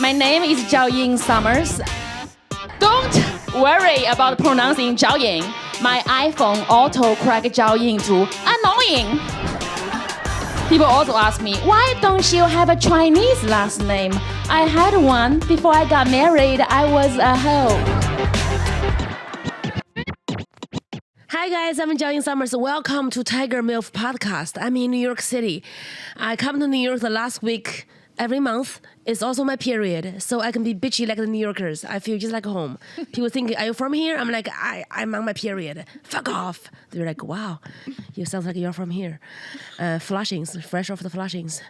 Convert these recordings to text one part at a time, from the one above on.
My name is Jiaoying Summers. Don't worry about pronouncing Jiaoying. My iPhone auto-correct Jiaoying to annoying. People also ask me, why don't you have a Chinese last name? I had one before I got married. I was a hoe. Hi guys, I'm Jiaoying Summers. Welcome to Tiger MILF Podcast. I'm in New York City. I come to New York the last week every month. It's also my period, so I can be bitchy like the New Yorkers. I feel just like home. People think, are you from here? I'm like, I'm on my period. Fuck off. They're like, wow, you sound like you're from here. Flushings, fresh off the Flushings.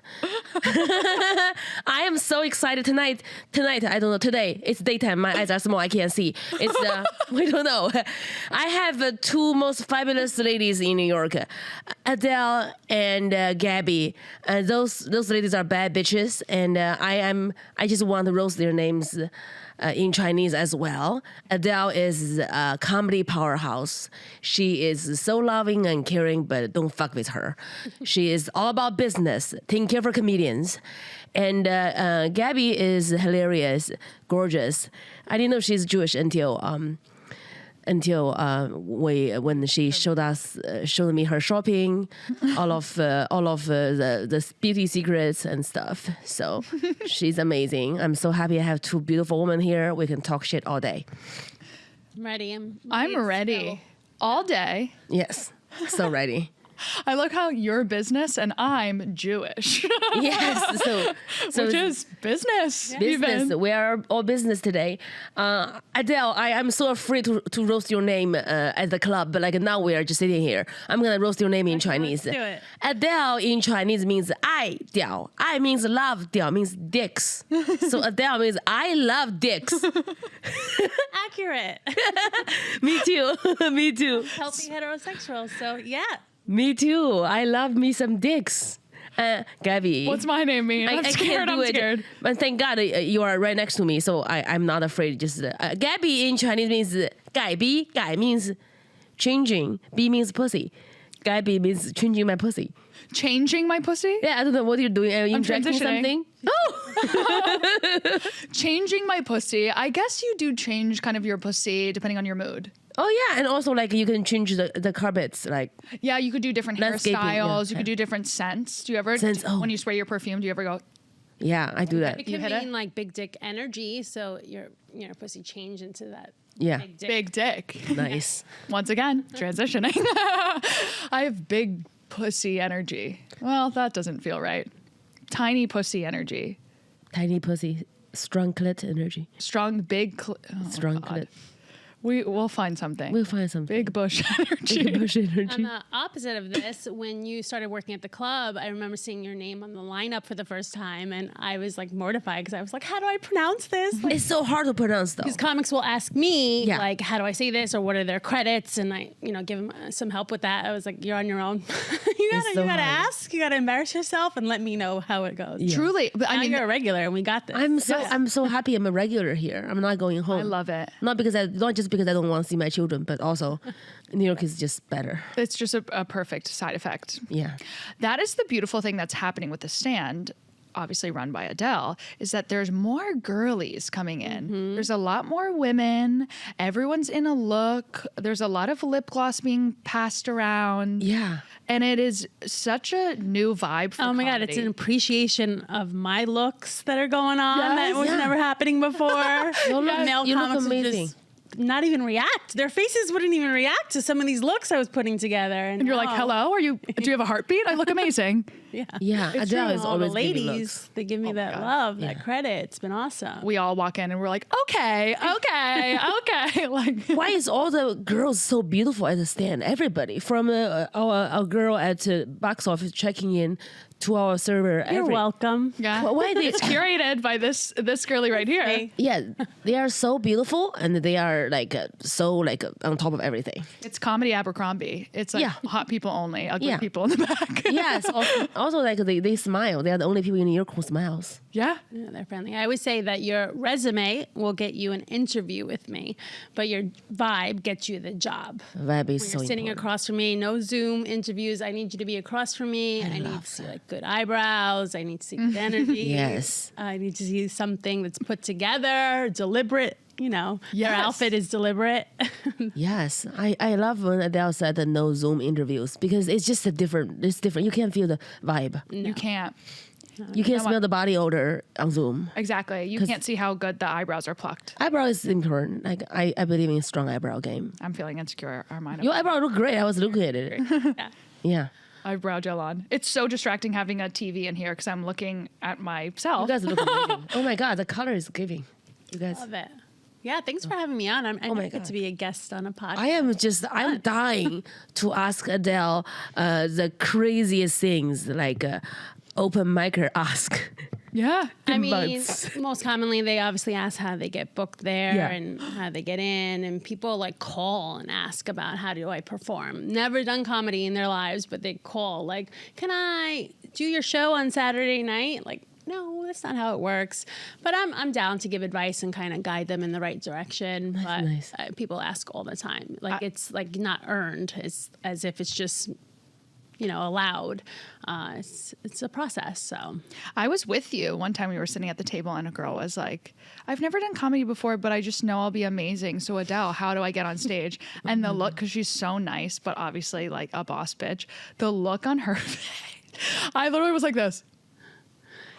I am so excited tonight, I don't know, today, it's daytime, my eyes are small, I can't see. It's, we don't know. I have two most fabulous ladies in New York, Adele and Gabby. Those ladies are bad bitches, and I just want to roast their names in Chinese as well. Adele is a comedy powerhouse. She is so loving and caring, but don't fuck with her. She is all about business, taking care of her comedians. And Gabby is hilarious, gorgeous. I didn't know she's Jewish until when she showed me her shopping, all of the beauty secrets and stuff. So she's amazing. I'm so happy I have two beautiful women here. We can talk shit all day. I'm ready. I'm ready. All day. Yes, so ready. I look how you're business and I'm Jewish. Yes, so which is business. Business. Even. We are all business today. Adele, I'm so afraid to roast your name at the club, but like now we are just sitting here. I'm gonna roast your name in Chinese. Let's do it. Adele in Chinese means I Diao. I means love. Diao means dicks. So Adele means I love dicks. Accurate. Me too. Me too. Healthy heterosexual. So yeah. Me too. I love me some dicks. Gabby. What's my name mean? I'm scared. I'm scared. But thank God you are right next to me, so I'm not afraid. Just Gabby in Chinese means 改逼. 改 means changing. 逼 means pussy. 改逼 means changing my pussy. Changing my pussy? Yeah, I don't know what you're doing. Are you injecting something? Oh! Changing my pussy. I guess you do change kind of your pussy depending on your mood. Oh yeah, and also like you can change the carpets, like Yeah, you could do different Landscaping, hairstyles. yeah. You could do different scents. Do you ever, when you spray your perfume, do you ever go, yeah, I do that. It can hit mean it? like big dick energy. So your pussy change into that Yeah, big dick. big dick? nice. Once again, transitioning. I have big pussy energy. Well, that doesn't feel right. Tiny pussy energy. Tiny pussy, strong clit energy, Strong, big, strong God. clit. We'll find something. We'll find something. Big bush energy. Big bush energy. On the opposite of this, when you started working at the club, I remember seeing your name on the lineup for the first time, and I was like mortified because I was like, "How do I pronounce this?" Like, It's so hard to pronounce though. because comics will ask me, Yeah. like, "How do I say this?" or "What are their credits?" and I, give them some help with that. I was like, "You're on your own. you so gotta hard. ask. You gotta embarrass yourself and let me know how it goes." Yeah. Truly. But Now I mean, you're a regular, and we got this. I'm so happy I'm a regular here. I'm not going home. I love it. Not just because I don't want to see my children, but also New York is just better. It's just a perfect side effect. Yeah. That is the beautiful thing that's happening with The Stand, obviously run by Adele, is that there's more girlies coming in. Mm-hmm. There's a lot more women. Everyone's in a look. There's a lot of lip gloss being passed around. Yeah. And it is such a new vibe for Oh my God, it's an appreciation of my looks that are going on that was Yeah. never happening before. You look- Male you look comics would amazing. just not even react. Their faces wouldn't even react to some of these looks I was putting together. And And you're like, hello, do you have a heartbeat? I look amazing. Yeah. Yeah. It's Adele true. is All always the giving ladies, looks. they give me that God. love, Yeah. that credit. It's been awesome. We all walk in and we're like, okay. Like, Why is all the girls so beautiful at the stand? Everybody, from our girl at box office checking in to our server. You're welcome. yeah. Why they? It's curated by this girly right here. Hey. Yeah, they are so beautiful, and they are are like so like on top of everything. It's comedy Abercrombie. It's like Yeah. hot people only, ugly Yeah. people in the back. Yes. Also like they smile. They are the only people in New York who smiles. Yeah. Yeah, they're friendly. I always say that your resume will get you an interview with me, but your vibe gets you the job. Vibe is When so you're sitting important. across from me, no Zoom interviews. I need you to be across from me. I need to see like good eyebrows. I need to see good energy. Yes. I need to see something that's put together, deliberate. You know, your Yes. outfit is deliberate. Yes, I love when Adele said the no Zoom interviews because it's just it's different. You can't feel the vibe. You can't. You can't smell the body odor on Zoom. Exactly. You can't see how good the eyebrows are plucked. Eyebrow is important. Like I believe in strong eyebrow game. I'm feeling insecure. Armand. Your eyebrow look great. I was looking at it. Yeah. Yeah. Eyebrow gel on. It's so distracting having a TV in here because I'm looking at myself. You guys look amazing. Oh my god, the color is giving. You guys. Love it. Yeah, thanks for having me on. I my get God. to be a guest on a podcast. I'm dying to ask Adele the craziest things like open micer ask. Yeah. I mean, months. most commonly they obviously ask how they get booked there Yeah. and how they get in, and people like call and ask about how do I perform. Never done comedy in their lives, but they call like, "Can I do your show on Saturday night?" Like, no, that's not how it works. But I'm down to give advice and kind of guide them in the right direction. But nice. people ask all the time, like it's like not earned. It's as if it's just allowed. It's a process. So I was with you one time. We were sitting at the table and a girl was like, I've never done comedy before, but I just know I'll be amazing. So Adele, how do I get on stage? And the look, because she's so nice, but obviously like a boss bitch, the look on her face, I literally was like this.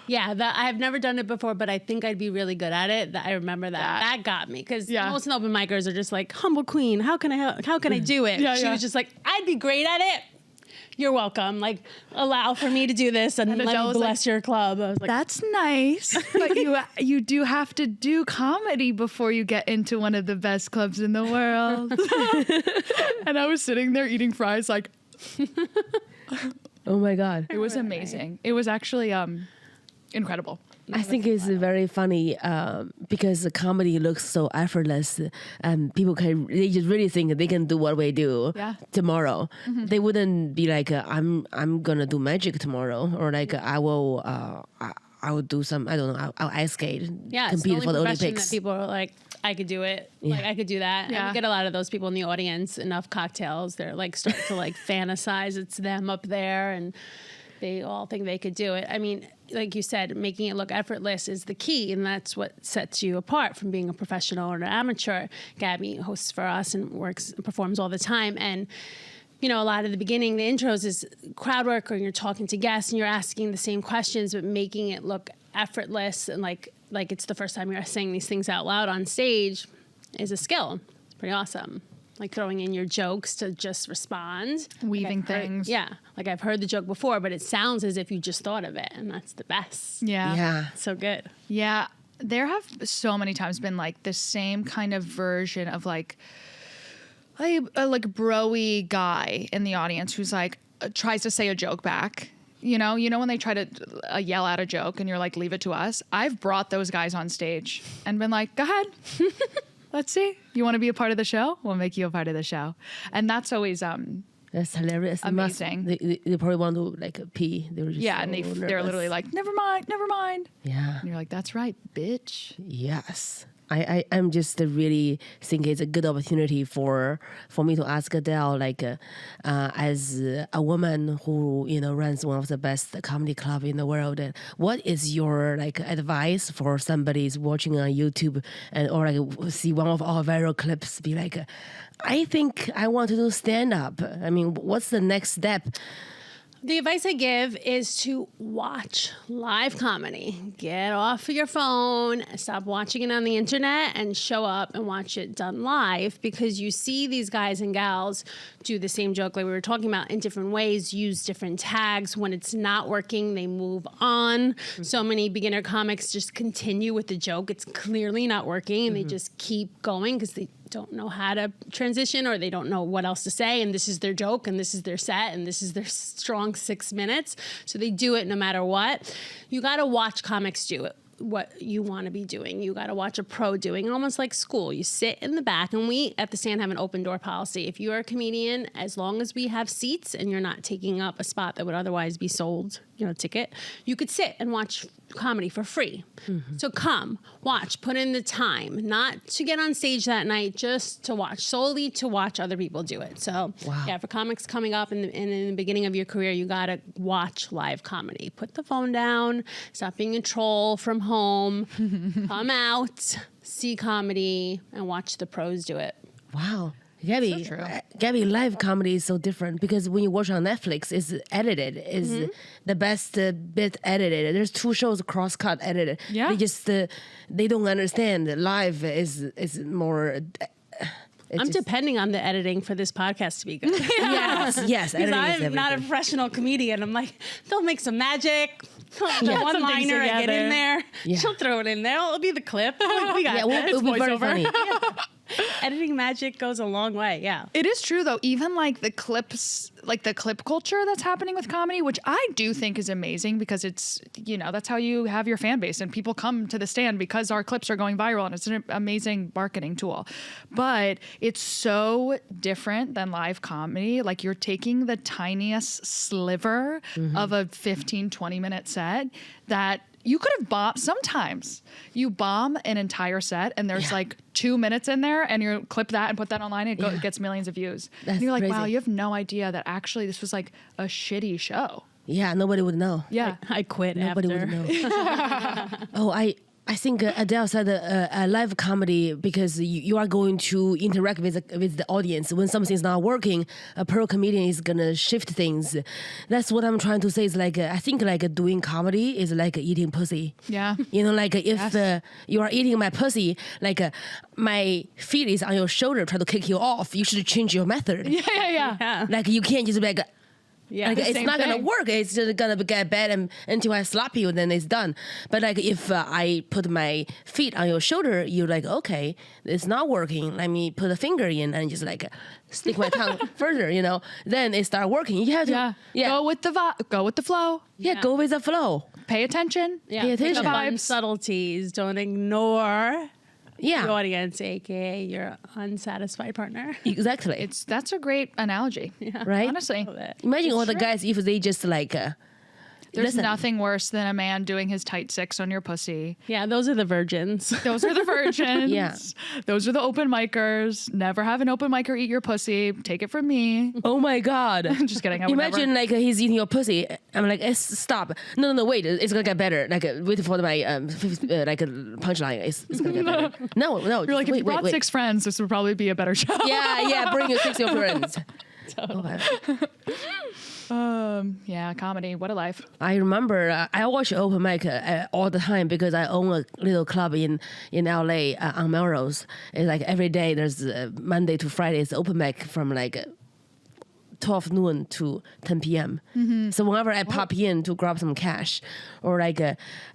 yeah, I've never done it before, but I think I'd be really good at it. I remember that got me because Yeah. most open micers are just like humble queen. How can I do it? Yeah, she yeah. was just like, I'd be great at it. You're welcome. Like, allow for me to do this and let Adele me was like, bless your club. I was like, That's nice, but you do have to do comedy before you get into one of the best clubs in the world. And I was sitting there eating fries like, Oh my god. it was amazing. It was actually incredible. I think it's very funny because the comedy looks so effortless, and they just really think they can do what we do Yeah. tomorrow. They wouldn't be like, I'm gonna do magic tomorrow, or like I will do some, I don't know, I'll ice skate, yeah, it's compete only for the profession Olympics. that people are like, I could do it. Like, I could do that. Yeah. And we get a lot of those people in the audience, enough cocktails. They're like, start to like fantasize it's them up there and they all think they could do it. I mean, like you said, making it look effortless is the key, and that's what sets you apart from being a professional or an amateur. Gabby hosts for us and performs all the time. And a lot of the beginning, the intros is crowd work, or you're talking to guests and you're asking the same questions, but making it look effortless and like it's the first time you're saying these things out loud on stage is a skill. It's pretty awesome. Like throwing in your jokes to just respond. Weaving Like I've heard- things. Yeah. Like I've heard the joke before, but it sounds as if you just thought of it, and that's the best. Yeah. Yeah. So good. Yeah, there have so many times been like the same kind of version of like a like bro-y guy in the audience who's like tries to say a joke back. You know when they try to yell out a joke and you're like, leave it to us. I've brought those guys on stage and been like, go ahead. Let's see. You want to be a part of the show? We'll make you a part of the show. And that's always That's hilarious. They must- Amazing. They probably want to like pee. They were just yeah, so and they're nervous. literally like, never mind. Yeah. And you're like, that's right, bitch. Yes. I'm just really think it's a good opportunity for me to ask Adele, like as a woman who runs one of the best comedy club in the world, and what is your like advice for somebody who's watching on YouTube or like see one of our viral clips, be like, I think I want to do stand up. I mean, what's the next step? The advice I give is to watch live comedy. Get off of your phone, stop watching it on the internet, and show up and watch it done live, because you see these guys and gals do the same joke like we were talking about in different ways, use different tags. When it's not working, they move on. So many beginner comics just continue with the joke. It's clearly not working, and they just keep going because they don't know how to transition, or they don't know what else to say, and this is their joke, and this is their set, and this is their strong 6 minutes. So they do it no matter what. You got to watch comics do it. what you want to be doing. You got to watch a pro doing, almost like school. You sit in the back, and we at the Stand have an open door policy. If you are a comedian, as long as we have seats and you're not taking up a spot that would otherwise be sold, ticket, you could sit and watch comedy for free. So come, watch, put in the time, not to get on stage that night, just to watch, solely to watch other people do it. So yeah, for comics coming up in the beginning of your career, you got to watch live comedy. Put the phone down, stop being a troll from home, come out, see comedy, and watch the pros do it. Wow. Gabby, live comedy is so different because when you watch on Netflix, it's edited, is the best bit edited. There's 2 shows cross-cut edited. Yeah. They don't understand. Live is more... I'm depending on the editing for this podcast to be good. Yes. Because I'm not a professional comedian. I'm like, they'll make some magic. The one-liner I get in there. She'll throw it in there. It'll be the clip. We got that. It'll be very funny. Editing magic goes a long way. Yeah. It is true though, even like the clips, like the clip culture that's happening with comedy, which I do think is amazing because it's, that's how you have your fan base and people come to the Stand because our clips are going viral and it's an amazing marketing tool. But it's so different than live comedy. Like you're taking the tiniest sliver of a 15, 20-minute set that you could have bombed. Sometimes you bomb an entire set and there's like 2 minutes in there and you clip that and put that online and it gets millions of views. And you're like, wow, you have no idea that actually this was like a shitty show. Yeah, nobody would know. Yeah. I quit Nobody after. would know. I think Adele said a live comedy because you are going to interact with the audience. When something's not working, a pro comedian is gonna shift things. That's what I'm trying to say. Is like I think like doing comedy is like eating pussy. Yeah. Like if you are eating my pussy, like my feet is on your shoulder, try to kick you off. You should change your method. Yeah. Like you can't just be like. Yeah. Like, it's same not gonna thing. work. It's just gonna get bad until I slap you, then it's done. But like if I put my feet on your shoulder, you're like, okay, it's not working. Let me put a finger in and just like stick my tongue further. Then it start working. You have to Go with the go with the flow. go with the flow. Pay attention. Yeah. Pay Pick attention. up on subtleties. Don't ignore the audience, aka your unsatisfied partner. Exactly. That's a great analogy. Right. Honestly. Imagine all the guys if they just like. There's listen. nothing worse than a man doing his tight 6 on your pussy. Yeah, those are the virgins. Those are the virgins. Yeah. Those are the open micers. Never have an open micer eat your pussy. Take it from me. Oh my God. Just kidding. I would Imagine never. like he's eating your pussy. I'm like, stop. No, wait. It's gonna get better. Like wait for my like punchline. It's gonna get better. No. You're like, if you brought wait. 6 friends, this would probably be a better show. Yeah. Bring your 6 your friends. Okay. Yeah, comedy. What a life. I remember I watch open mic all the time because I own a little club in LA on Melrose. It's like every day there's Monday to Friday is open mic from like 12 noon to 10 p.m. So whenever I pop in to grab some cash or like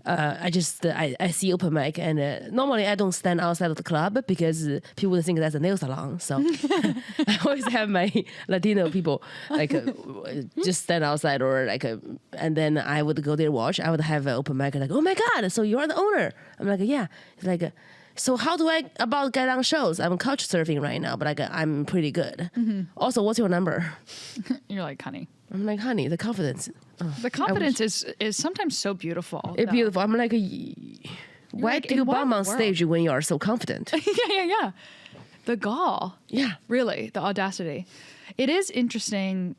I see open mic and normally I don't stand outside of the club because people would think that's a nail salon. So I always have my Latino people like just stand outside or like and then I would go there watch. I would have an open mic like, oh my God, so you're the owner. I'm like, yeah. It's like so how do I get on shows? I'm couch surfing right now, but I'm pretty good. Also, what's your number? You're like, honey. I'm like, honey, the confidence. The confidence is sometimes so beautiful. It's beautiful. I'm like, why like, do you in what bomb on world? stage when you are so confident? Yeah. The gall. Yeah. Really, the audacity. It is interesting.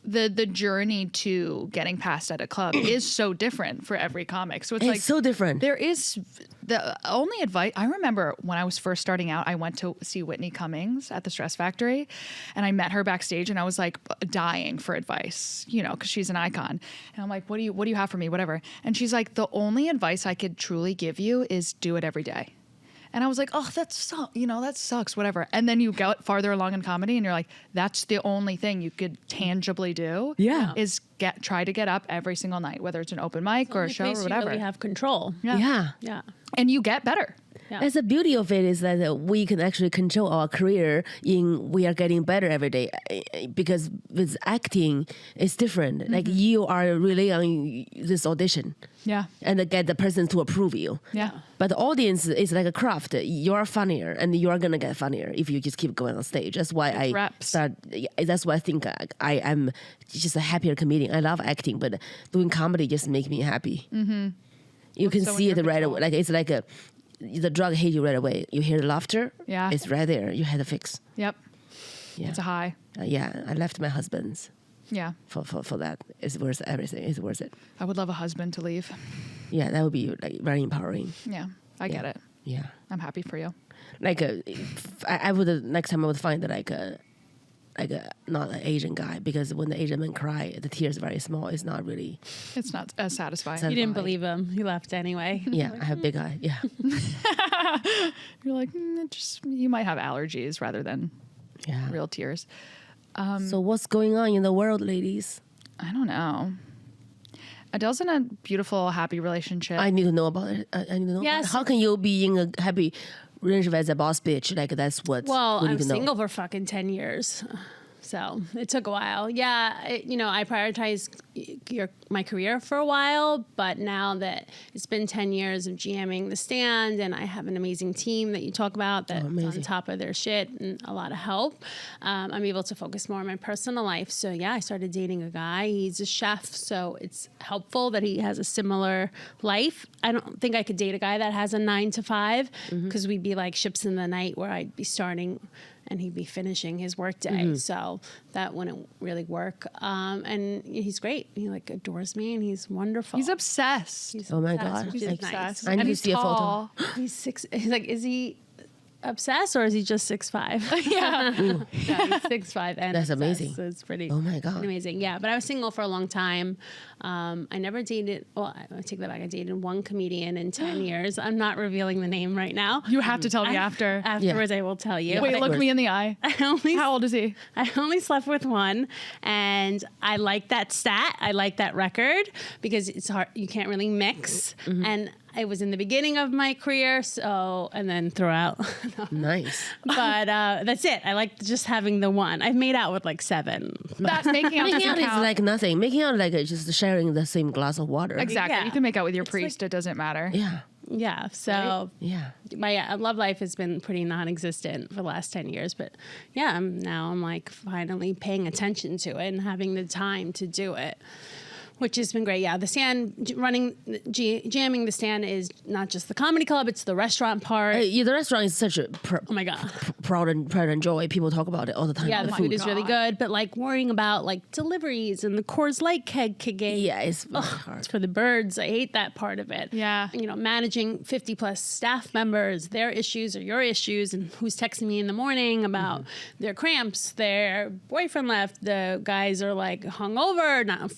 The journey to getting past at a club is so different for every comic. So it's like so different. There is the only advice I remember when I was first starting out. I went to see Whitney Cummings at the Stress Factory, and I met her backstage, and I was like dying for advice, because she's an icon. And I'm like, what do you have for me? Whatever. And she's like, the only advice I could truly give you is do it every day. And I was like, oh, that sucks, whatever. And then you get farther along in comedy and you're like, that's the only thing you could tangibly do. Yeah. Is try to get up every single night, whether it's an open mic or a show or whatever. You really have control. Yeah. Yeah. And you get better. Yeah. That's the beauty of it is that we can actually control our career we are getting better every day because with acting it's different. Like you are relying on this audition Yeah. and get the person to approve you. Yeah. But the audience is like a craft. You're funnier and you are gonna get funnier if you just keep going on stage. That's why I reps. that's why I think I am just a happier comedian. I love acting, but doing comedy just makes me happy. Mm-hmm. You can so in see your it right control. away. Like it's like the drug hit you right away. You hear the laughter. Yeah. It's right there. You had to fix. Yep. Yeah. It's a high. Yeah. I left my husband's Yeah. for that. It's worth everything. It's worth it. I would love a husband to leave. Yeah, that would be like very empowering. Yeah. I get it. Yeah. I'm happy for you. Like I would next time I would find like a not an Asian guy because when the Asian men cry, the tears are very small. It's not really. It's not as satisfying. You didn't fine. believe him. He left anyway. Yeah, I have big eye. Yeah. You're like, you might have allergies rather than Yeah. real tears. So what's going on in the world, ladies? I don't know. Adele's in a beautiful, happy relationship. I need to know about it. I need to know. Yes. How can you be in a happy relationship as a boss bitch? Like that's what. Well, we need I'm to know. single for fucking 10 years. So it took a while. Yeah, I prioritized my career for a while, but now that it's been 10 years of GMing The Stand and I have an amazing team that you talk about that's on top of their shit and a lot of help, I'm able to focus more on my personal life. So yeah, I started dating a guy. He's a chef, so it's helpful that he has a similar life. I don't think I could date a guy that has a 9 to 5 because we'd be like ships in the night where I'd be starting and he'd be finishing his workday. So that wouldn't really work. And he's great. He like adores me and he's wonderful. He's obsessed. He's Oh my obsessed, God. which is He's nice. obsessed. I need And to he's see a photo. tall. He's 6. He's like, is he obsessed or is he just 6'5"? Yeah. Yeah, he's 6'5" and That's obsessed, amazing. So it's pretty. Oh my God. pretty amazing. Yeah, but I was single for a long time. I never dated. Well, I take that back. I dated one comedian in 10 years. I'm not revealing the name right now. You have to tell me after. Afterwards, I will tell you. Wait, But- look me in the eye. How old is he? I only slept with one, and I like that stat. I like that record because it's hard. You can't really mix. And it was in the beginning of my career, so and then throughout. Nice. But that's it. I like just having the one. I've made out with like 7. That making out Making doesn't out is count. like nothing. Making out like just sharing the same glass of water. Exactly. Yeah. You can make out with your It's priest. like- It doesn't matter. Yeah. Yeah. So Yeah. my love life has been pretty non-existent for the last 10 years. But yeah, I'm like finally paying attention to it and having the time to do it, which has been great. Yeah, The Stand, jamming The Stand is not just the comedy club, it's the restaurant part. The restaurant is such a Oh my God. pride and joy. People talk about it all the time. Yeah, the food is really God. good, but like worrying about like deliveries and the Coors Light keg kicking. Yeah, it's really hard. It's for the birds. I hate that part of it. Yeah. You know, managing 50 plus staff members, their issues or your issues, and who's texting me in the morning about their cramps, their boyfriend left, the guys are like hungover, not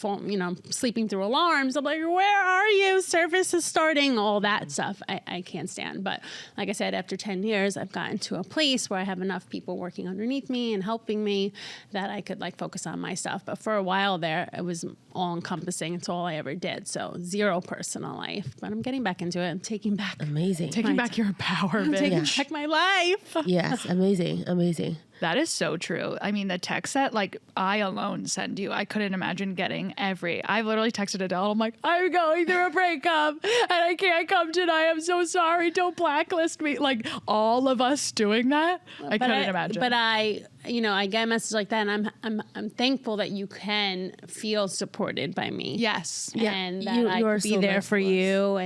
sleeping through alarms. I'm like, where are you? Service is starting, all that stuff. I can't stand. But like I said, after 10 years, I've gotten to a place where I have enough people working underneath me and helping me that I could like focus on my stuff. But for a while there, it was all encompassing. It's all I ever did. So 0 personal life. But I'm getting back into it. I'm taking back. Amazing. Taking back your power, bitch. Taking back my life. Yes, amazing, amazing. That is so true. I mean, the text that like I alone send you, I couldn't imagine getting I've literally texted Adele. I'm like, I'm going through a breakup and I can't come tonight. I'm so sorry. Don't blacklist me. Like all of us doing that. I couldn't imagine. But I get a message like that, and I'm thankful that you can feel supported by me. yes. And that You I are could be so there nice for to us. you,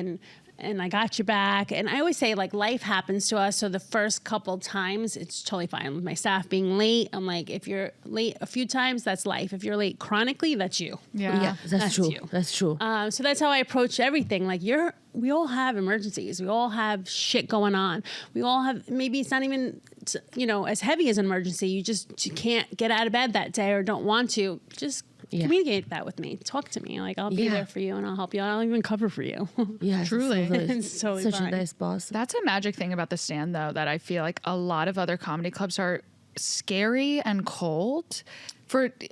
and I got your back. And I always say, like, life happens to us. So the first couple times, it's totally fine. With my staff being late, I'm like, if you're late a few times, that's life. If you're late chronically, that's you. Yeah. Yeah, that's true. you. That's true. So that's how I approach everything. Like we all have emergencies. We all have shit going on. We all have, maybe it's not even, as heavy as an emergency. You can't get out of bed that day or don't want to. Just communicate that with me. Talk to me. Like, I'll be Yeah. there for you and I'll help you. I'll even cover for you. Yeah, truly. It's totally such fine. a nice boss. That's a magic thing about The Stand, though, that I feel like a lot of other comedy clubs are scary and cold.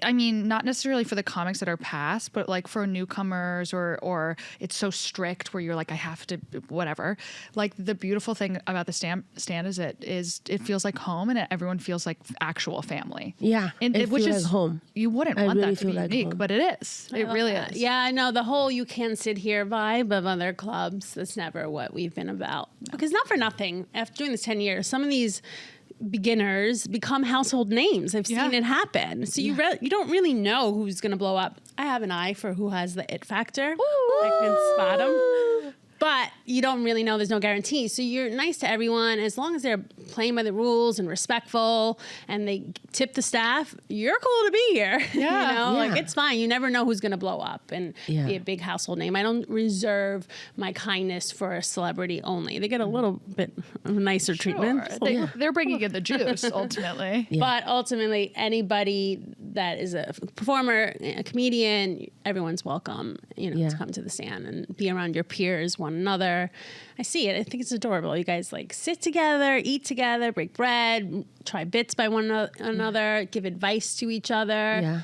I mean, not necessarily for the comics that are past, but like for newcomers or it's so strict where you're like, I have to, whatever. Like the beautiful thing about the stand is it feels like home and everyone feels like actual family. Yeah, and it which feels is like home. You wouldn't I want really that to be feel like unique, home. but it is. It really is. Yeah, I know the whole "you can't sit here" vibe of other clubs. That's never what we've been about. Because not for nothing, after doing this 10 years, some of these beginners become household names. I've seen it happen. So you don't really know who's going to blow up. I have an eye for who has the it factor. I can spot them. But you don't really know. There's no guarantee. So you're nice to everyone. As long as they're playing by the rules and respectful and they tip the staff, you're cool to be here. Yeah. Like it's fine. You never know who's going to blow up and be a big household name. I don't reserve my kindness for a celebrity only. They get a little bit nicer treatment. They're bringing in the juice ultimately. But ultimately, anybody that is a performer, a comedian, everyone's welcome, to come to the stand and be around your peers, one another. I see it. I think it's adorable. You guys like sit together, eat together, break bread, try bits by one another, give advice to each other. Yeah.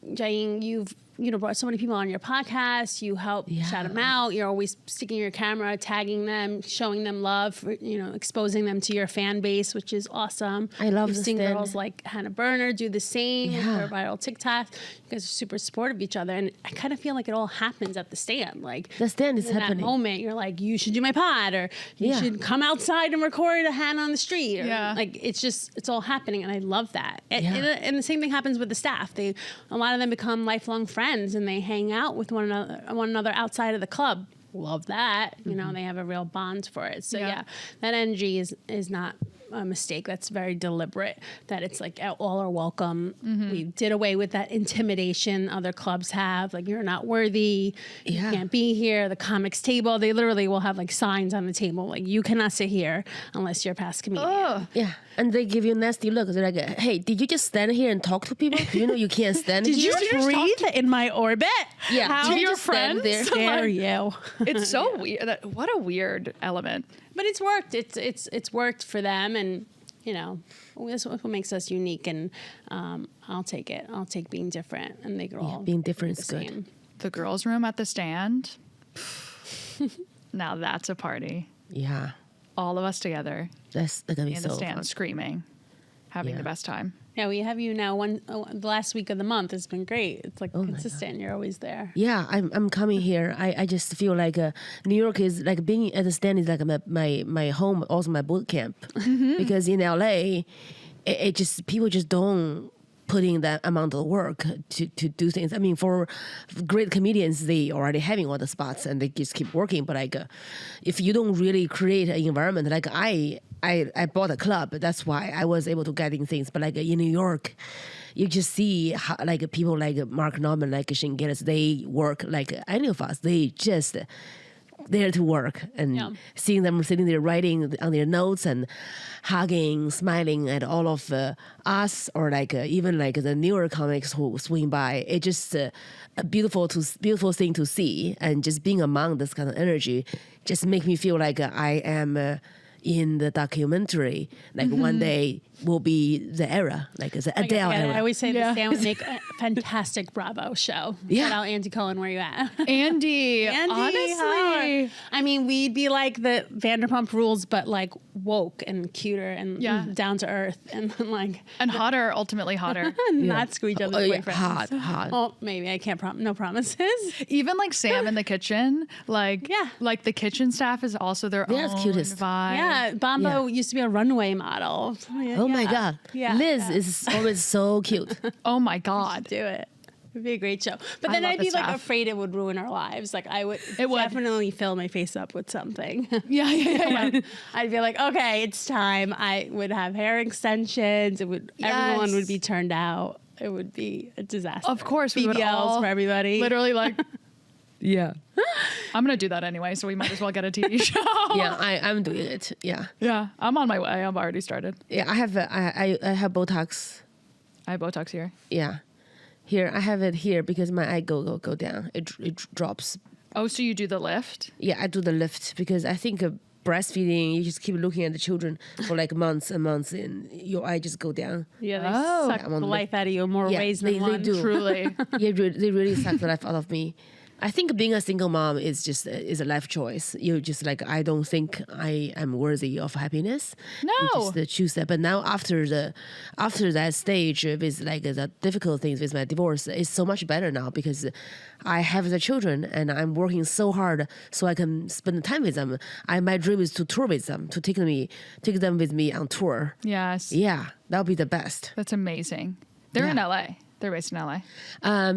Jiaoying, you've brought so many people on your podcast. You help shout them out. You're always sticking your camera, tagging them, showing them love, exposing them to your fan base, which is awesome. I love You've The seen Stand. girls like Hannah Berner do the same with Yeah. her viral TikTok. You guys are super supportive of each other, and I kind of feel like it all happens at the stand. Like The Stand is in happening. that moment, you're like, you should do my pod, or you should come outside and record a Hannah on the street. Or, like it's all happening, and I love that. And the same thing happens with the staff. A lot of them become lifelong friends, and they hang out with one another outside of the club. Love that. They have a real bond for it. So that energy is not a mistake. That's very deliberate, that it's like all are welcome. We did away with that intimidation other clubs have, like you're not worthy, you can't be here. The comics table, they literally will have like signs on the table like you cannot sit here unless you're a past comedian. Yeah, and they give you a nasty look. They're like, "Hey, did you just stand here and talk to people? You know you can't stand Did here." you breathe in my orbit? Yeah, How did you your just stand friends? there? Dare you? It's so weird. What a weird element. But it's worked. It's worked for them, and that's what makes us unique. And I'll take it. I'll take being different, and they could all being different be is the good. same. The girls' room at the stand. Now that's a party. Yeah, All of us together that's gonna be in so the stand, fun. screaming, having Yeah. the best time. Yeah, we have you now. The last week of the month has been great. It's like consistent. You're always there. Yeah, I'm coming here. I just feel like New York is like being at the stand is like my home, also my boot camp. Because in LA, it just people just don't put in that amount of work to do things. I mean, for great comedians, they already having all the spots and they just keep working. But like, if you don't really create an environment, like I bought a club. That's why I was able to get in things. But like in New York, you just see how, like people like Mark Norman, like Shane Gillis, they work like any of us. They just there to work, and seeing them sitting there writing on their notes and hugging, smiling at all of us, or like even like the newer comics who swing by. It's just a beautiful thing to see, and just being among this kind of energy just make me feel like I am in the documentary. Like one day will be the era, like the Adele era. I always say the Stand would make a fantastic Bravo show. Yeah. Shout out Andy Cohen, where you at? Andy, honestly. Howard. I mean, we'd be like the Vanderpump Rules, but like woke and cuter and down to earth and like And hotter, ultimately hotter. not screw each other's boyfriends. Hot. Oh, maybe I can't no promises. Even like Sam in the kitchen, like the kitchen staff is also their They're own the cutest. vibe. Yeah, Bombo used to be a runway model. Oh my God. Yeah. Liz is always so cute. Oh my God. Do it. It'd be a great show. But I then love I'd the be like staff. afraid it would ruin our lives. Like I would It would. definitely fill my face up with something. Yeah. I'd be like, okay, it's time. I would have hair extensions. Everyone Yes. would be turned out. It would be a disaster. Of course, we would BBLs all for everybody. literally like, Yeah. I'm going to do that anyway, so we might as well get a TV show. Yeah, I'm doing it. Yeah. Yeah, I'm on my way. I've already started. Yeah, I have I have Botox. I have Botox here. Yeah. Here, I have it here because my eye go down. It drops. Oh, so you do the lift? Yeah, I do the lift because I think breastfeeding, you just keep looking at the children for like months and months, and your eye just go down. Yeah, they Oh. suck the life out of you in more ways than they one. do. Truly. Yeah, they really suck the life out of me. I think being a single mom is just is a life choice. You just like, I don't think I am worthy of happiness. No. You just choose that. But now after that stage with like the difficult things with my divorce, it's so much better now because I have the children and I'm working so hard so I can spend time with them. My dream is to tour with them, to take them with me on tour. Yes. Yeah, that would be the best. That's amazing. They're in Yeah. LA. They're based in LA.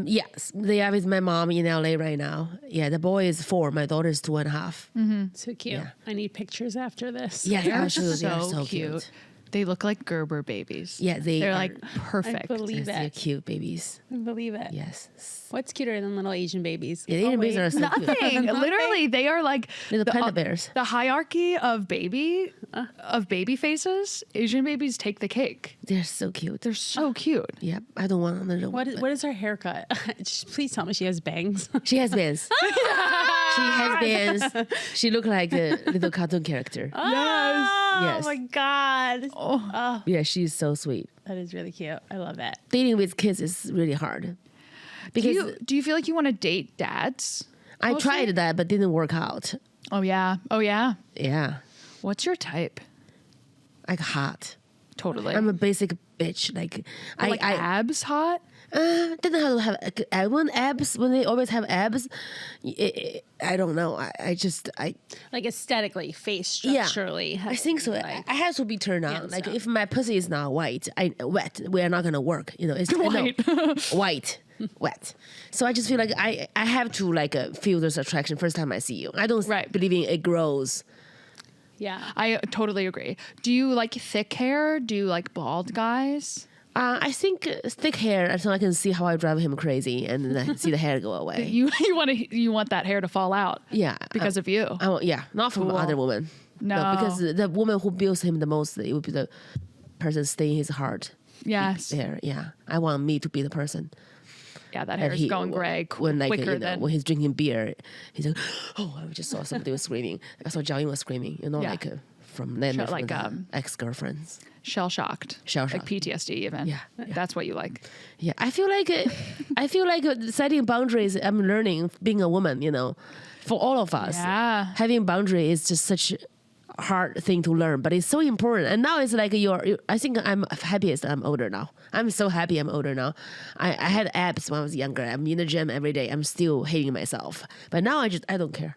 Yes, they are with my mom in LA right now. Yeah, the boy is 4, my daughter is 2.5. So cute. Yeah. I need pictures after this. Yes, They're absolutely. They are so cute. They look like Gerber babies. Yeah, They're are- like perfect. I believe They're it. cute babies. I believe it. Yes. What's cuter than little Asian babies? Yeah, Asian babies are so cute. Nothing. Literally, they are like Little the, panda bears. The hierarchy of baby faces. Asian babies take the cake. They're so cute. They're so cute. Yeah, I don't want another What one. is her haircut? Just please tell me she has bangs. She has bands. She has bands. She looks like a little cartoon character. Oh Yes. my god. Yeah, she's so sweet. That is really cute. I love it. Dating with kids is really hard. Because Do you feel like you want to date dads? I mostly? tried that, but didn't work out. Oh yeah. Oh yeah. Yeah, What's your type? like hot. Totally. I'm a basic bitch. Like like abs hot. Didn't have to have. I want abs when they always have abs. I don't know. I just Like aesthetically, face yeah. structurally. I think so. I have to be turned on. Like handsome. if my pussy is not wet, we are not gonna work. You know, it's White. white, wet. So I just feel like I have to like feel this attraction first time I see you. I don't Right. believe in it grows. Yeah. I totally agree. Do you like thick hair? Do you like bald guys? I think thick hair until I can see how I drive him crazy and then I see the hair go away. You want that hair to fall out. Yeah, Because of you. Yeah, not from other women. No. because the woman who builds him the most, it would be the person staying in his heart. Yes. There, yeah. I want me to be the person. Yeah, that hair is going gray when like quicker you know, than when he's drinking beer, he's like, oh, I just saw somebody was screaming. I saw Jiaoying was screaming. You know, Yeah. like from them, Like, the ex-girlfriends. shell shocked. Shell-shocked. Like PTSD even. Yeah. That's what you like. Yeah, I feel like setting boundaries. I'm learning being a woman. You know, for all of us, Yeah. having boundary is just such a hard thing to learn, but it's so important. And now it's like I think I'm happiest. I'm older now. I'm so happy. I'm older now. I had abs when I was younger. I'm in the gym every day. I'm still hating myself, but now I don't care.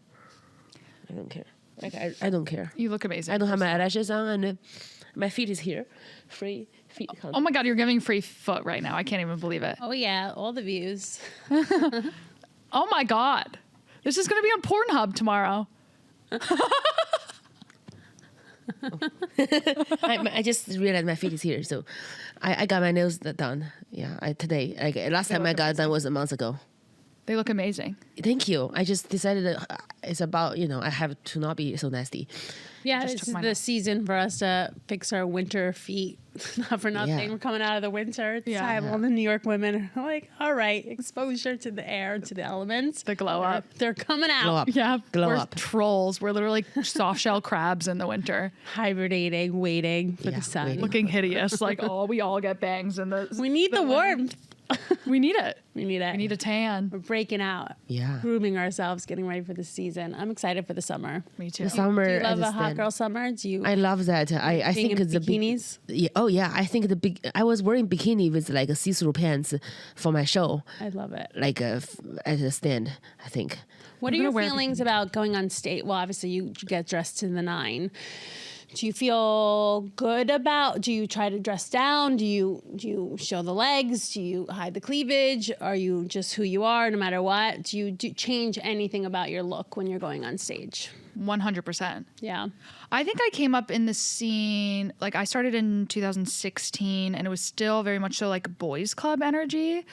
I don't care. Like I don't care. You look amazing. I don't have my eyelashes on, and my feet is here, free feet. Oh my God, you're giving free foot right now. I can't even believe it. Oh yeah, all the views. Oh my God. This is going to be on Pornhub tomorrow. I just realized my feet is here, so I got my nails done. Yeah, today. Like last time I got it done was a month ago. They look amazing. Thank you. I just decided that it's about I have to not be so nasty. Yeah, Just this took is mine the out. season for us to fix our winter feet. Not for nothing. Yeah. We're coming out of the winter. It's Yeah. time. All the New York women are like, all right, exposure to the air, to the elements. The glow up. They're coming out. Glow up. Yeah. Glow we're up. trolls. We're literally soft shell crabs in the winter. Hibernating, waiting for Yeah, the sun. waiting. Looking hideous. Like, oh, we all get bangs in the. We need the warmth. We need it. We need it. We need a tan. We're breaking out. Yeah. Grooming ourselves, getting ready for the season. I'm excited for the summer. Me too. The summer. Do you love I a hot understand. girl summer? Do you I love that. I being think in it's the big. bikinis? Yeah, oh yeah, I think I was wearing bikini with like a see-through pants for my show, I love it. like at the stand. I think. What are gonna your wear feelings about going on stage? Well, obviously you get dressed to the nine. Do you feel good about? Do you try to dress down? Do you show the legs? Do you hide the cleavage? Are you just who you are no matter what? Do you change anything about your look when you're going on stage? 100%. Yeah. I think I came up in the scene, like I started in 2016 and it was still very much so like boys club energy.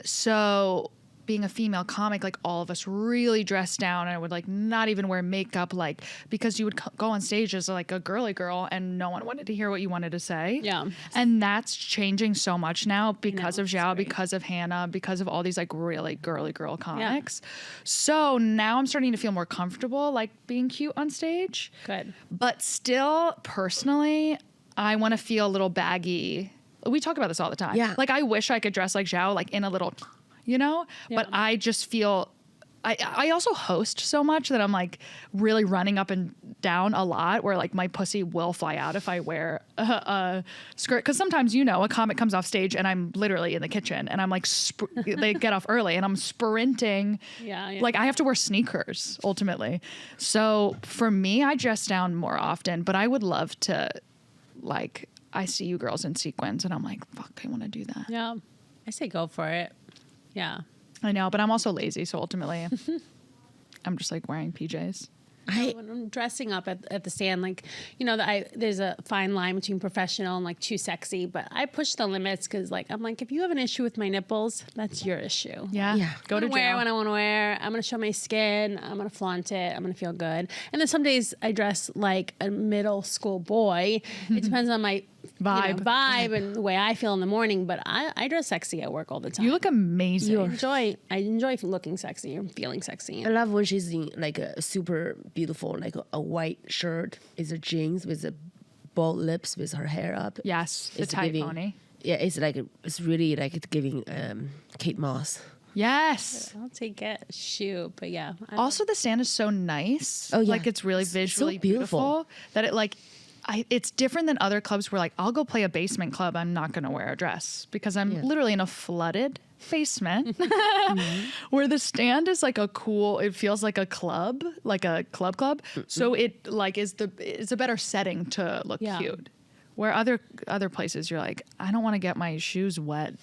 So being a female comic, like all of us really dressed down, and I would like not even wear makeup, like because you would go on stage as like a girly girl and no one wanted to hear what you wanted to say. Yeah. And that's changing so much now because of it's Jiao, great. because of Hannah, because of all these like really girly girl comics. So now I'm starting to feel more comfortable like being cute on stage. Good. But still, personally, I want to feel a little baggy. We talk about this all the time. Yeah. Like I wish I could dress like Jiao, like in a little, you know? But I just feel I also host so much that I'm like really running up and down a lot where like my pussy will fly out if I wear a skirt. Cause sometimes, you know, a comic comes off stage and I'm literally in the kitchen and I'm like, they get off early and I'm sprinting. Yeah. Like I have to wear sneakers ultimately. So for me, I dress down more often, but I would love to like, I see you girls in sequins and I'm like, fuck, I want to do that. Yeah. I say go for it. Yeah. I know, but I'm also lazy. So ultimately I'm just like wearing PJs. When I'm dressing up at the stand, like, you know, there's a fine line between professional and like too sexy, but I push the limits because like, I'm like, if you have an issue with my nipples, that's your issue. Yeah. Yeah. Go to I'm gonna wear jail. what I want to wear. I'm going to show my skin. I'm going to flaunt it. I'm going to feel good. And then some days I dress like a middle school boy. It depends on my vibe and the way I feel in the morning, but I dress sexy at work all the time. You look amazing. I enjoy looking sexy and feeling sexy. I love when she's in like a super beautiful, like a white shirt. It's a jeans with a bald lips with her hair up. Yes, the It's tight giving- pony. Yeah, it's really like it's giving Kate Moss. Yes. I'll take it. Shoot, but yeah. Also, the stand is so nice. Oh, yeah. Like it's really It's so visually beautiful. beautiful that it like, it's different than other clubs where like I'll go play a basement club. I'm not going to wear a dress because I'm literally in a flooded basement where the stand is like it feels like a club, like a club. So it like it's a better setting to look Yeah. cute. Where other places you're like, I don't want to get my shoes wet.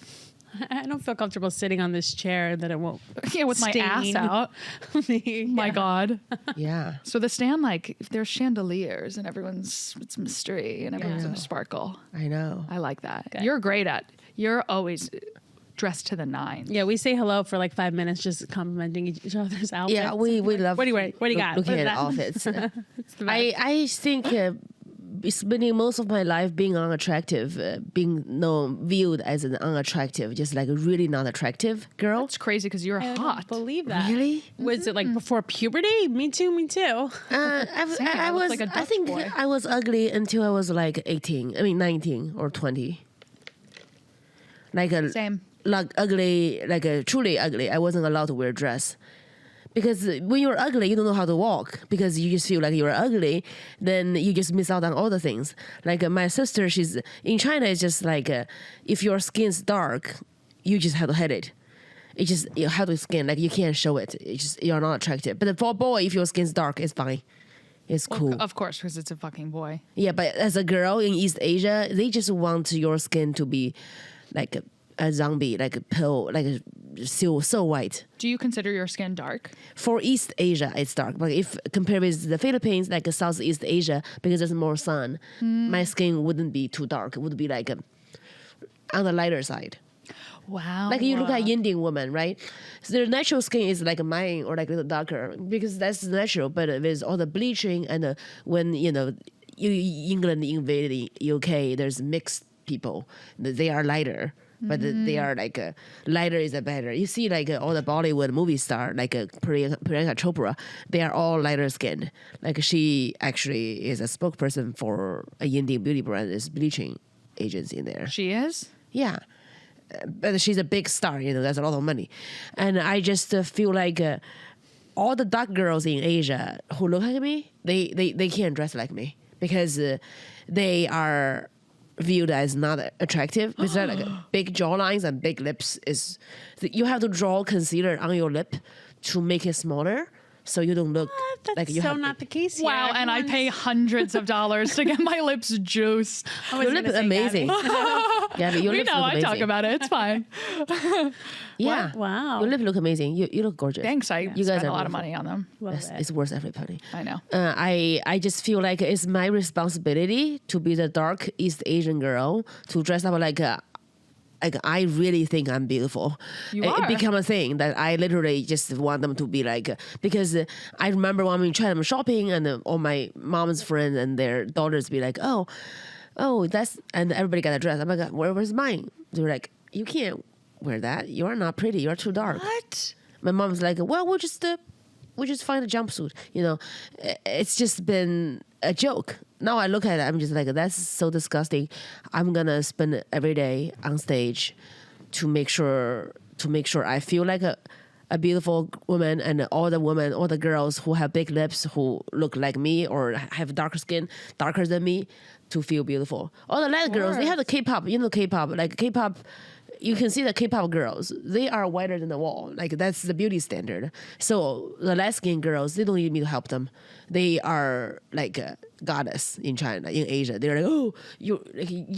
I don't feel comfortable sitting on this chair that it won't. Yeah, with my ass stain out. me. My God. Yeah. So the stand, like, if there's chandeliers and it's mystery and everyone's in a sparkle. I know. I like that. Good. You're always dressed to the nines. Yeah, we say hello for like 5 minutes, just complimenting each other's outfits. Yeah, we love. What do you wear? What do you got? Looking What is at that? outfits. the I think spending most of my life being unattractive, being viewed as an unattractive, just like a really not attractive girl. It's crazy because you're I hot. don't believe that. Really? Was it like before puberty? Me too. I look was. like a I Dutch think boy. I was ugly until I was like 18. I mean 19 or 20. Like a Same. like ugly, like a truly ugly. I wasn't allowed to wear a dress. Because when you're ugly, you don't know how to walk because you just feel like you're ugly. Then you just miss out on all the things. Like my sister, she's in China. It's just like if your skin's dark, you just have to hide it. It's just you have to skin like you can't show it. It's just you're not attractive. But for a boy, if your skin's dark, it's fine. It's cool. Of course, because it's a fucking boy. Yeah, but as a girl in East Asia, they just want your skin to be like a zombie, like a pill, like so white. Do you consider your skin dark? For East Asia, it's dark. But if compared with the Philippines, like Southeast Asia, because there's more sun, my skin wouldn't be too dark. It would be like on the lighter side. Wow. Like you look at Indian women, right? So their natural skin is like mine or like a little darker because that's natural. But with all the bleaching and when England invaded the UK, there's mixed people. They are lighter. But they are like lighter is a better. You see like all the Bollywood movie star like Priyanka Chopra, they are all lighter skinned. Like she actually is a spokesperson for a Indian beauty brand. There's bleaching agents in there. She is? Yeah. But she's a big star, that's a lot of money. And I just feel like all the dark girls in Asia who look like me, they can't dress like me because they are viewed as not attractive. It's like big jawlines and big lips. You have to draw concealer on your lip to make it smaller so you don't look That's like you so have not the case here. Wow, and I pay hundreds of dollars to get my lips juiced. your lip is amazing. Gabby, your We lips know, look I amazing. talk about it. It's fine. Yeah. Wow. Your lip look amazing. You look gorgeous. Thanks. I You guys spent are a lot of beautiful. money on them. It's worth every penny. I know. I just feel like it's my responsibility to be the dark East Asian girl to dress up like like I really think I'm beautiful. You It are. become a thing that I literally just want them to be like, because I remember when we tried them shopping and all my mom's friends and their daughters be like, oh, that's, and everybody got a dress. I'm like, where's mine? They're like, you can't wear that. You're not pretty. You're too dark. What? My mom's like, well, we'll just find a jumpsuit. You know, it's just been a joke. Now I look at it, I'm just like, that's so disgusting. I'm gonna spend every day on stage to make sure I feel like a beautiful woman, and all the girls who have big lips, who look like me or have darker skin, darker than me, to feel beautiful. All the Latin girls, they have the K-pop, K-pop, you can see the K-pop girls, they are whiter than the wall. Like, that's the beauty standard. So the light skin girls, they don't need me to help them. They are like a goddess in China, in Asia. They're like, oh, you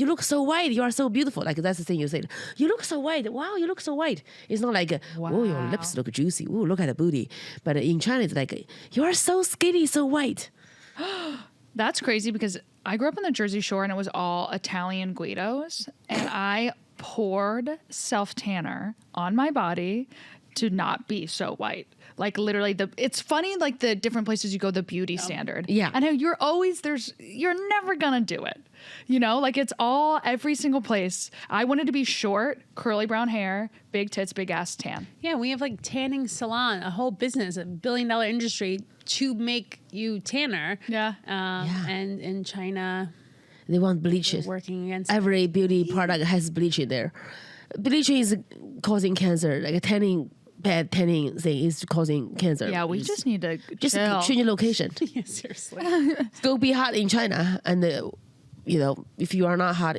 look so white. You are so beautiful. Like, that's the thing you say. You look so white. Wow, you look so white. It's not like, oh, your lips look juicy. Oh, look at the booty. But in China, it's like, you are so skinny, so white. That's crazy because I grew up on the Jersey Shore and it was all Italian Guidos, and I poured self tanner on my body to not be so white. Like, literally, it's funny, like the different places you go, the beauty standard. Yeah. And how you're never gonna do it. You know, like, it's all, every single place. I wanted to be short, curly brown hair, big tits, big ass, tan. Yeah, we have like tanning salon, a whole business, a $1 billion industry to make you tanner. Yeah. And in China, They want bleach. they're working against Every beauty product has bleach in there. Bleaching is causing cancer. Like a bad tanning thing is causing cancer. Yeah, we just need to Just chill. change your location. Yeah, seriously. Go be hot in China, and if you are not hot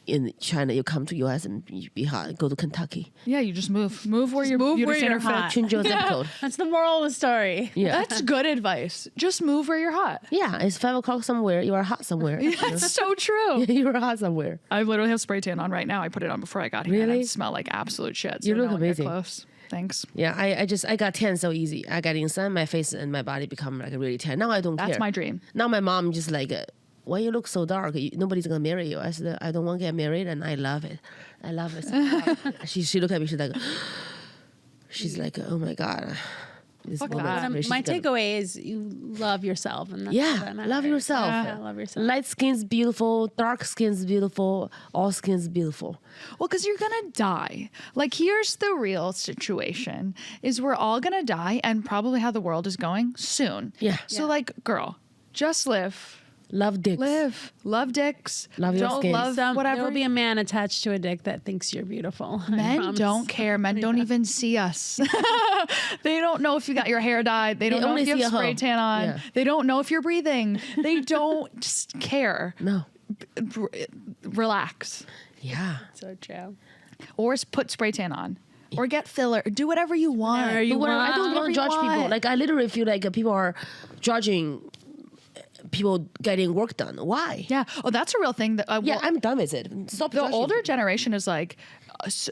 in China, you come to US and you be hot. Go to Kentucky. Yeah, you just move where your beauty where standard you're hot. fits. Change your zip code. That's the moral of the story. Yeah, That's good advice. Just move where you're hot. yeah. It's 5 o'clock somewhere. You are hot somewhere. That's so true. You are hot somewhere. I literally have spray tan on right now. I put it on before I got here. And Really? I smell like absolute shit. So You look no one get amazing. Close. Thanks. Yeah, I got tan so easy. I got in sun, my face and my body become like really tan. Now I don't care. That's my dream. Now my mom just like, why you look so dark? Nobody's gonna marry you. I said, I don't want to get married, and I love it. I love it. She looked at me. She's like, oh my god. This Fuck woman that. is Um, crazy. my She's gonna- takeaway is you love yourself, and that's Yeah, what love matters. yourself. Yeah, love yourself. Light skin's beautiful, dark skin's beautiful, all skin's beautiful. Well, because you're gonna die. Like, here's the real situation: is we're all gonna die, and probably how the world is going soon. Yeah. So, Yeah. like, girl, just live, Love dicks. love dicks, Love your don't skin. love There whatever. will be a man attached to a dick that thinks you're beautiful. I Men promise. don't care. Men don't even see us. They don't know if you got your hair dyed. They don't know only if you see have a spray hoe. tan on. Yeah. They don't know if you're breathing. They don't just care. No. Relax. Yeah. So true. Or put spray tan on. Or get filler. Do whatever you want. Whatever you But what I want. don't want to judge people. Like, I literally feel like people are judging people getting work done. Why? Yeah. Oh, that's a real thing. That Yeah, I'm done with it. Stop the judging older people. generation is like,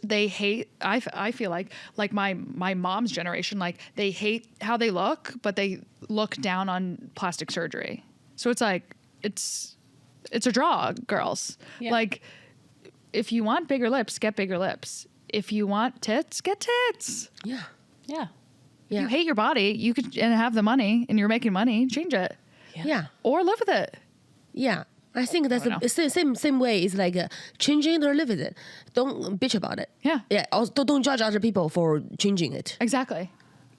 they hate. I feel like my mom's generation, like, they hate how they look, but they look down on plastic surgery. So it's like it's a draw, girls. Yeah. Like, if you want bigger lips, get bigger lips. If you want tits, get tits. Yeah. Yeah. Yeah. You hate your body, you could and have the money, and you're making money. Change it Yeah. or live with it. Yeah. I think that's I the same way. It's like changing or live with it. Don't bitch about it. Yeah. Yeah. Also, don't judge other people for changing it. Exactly.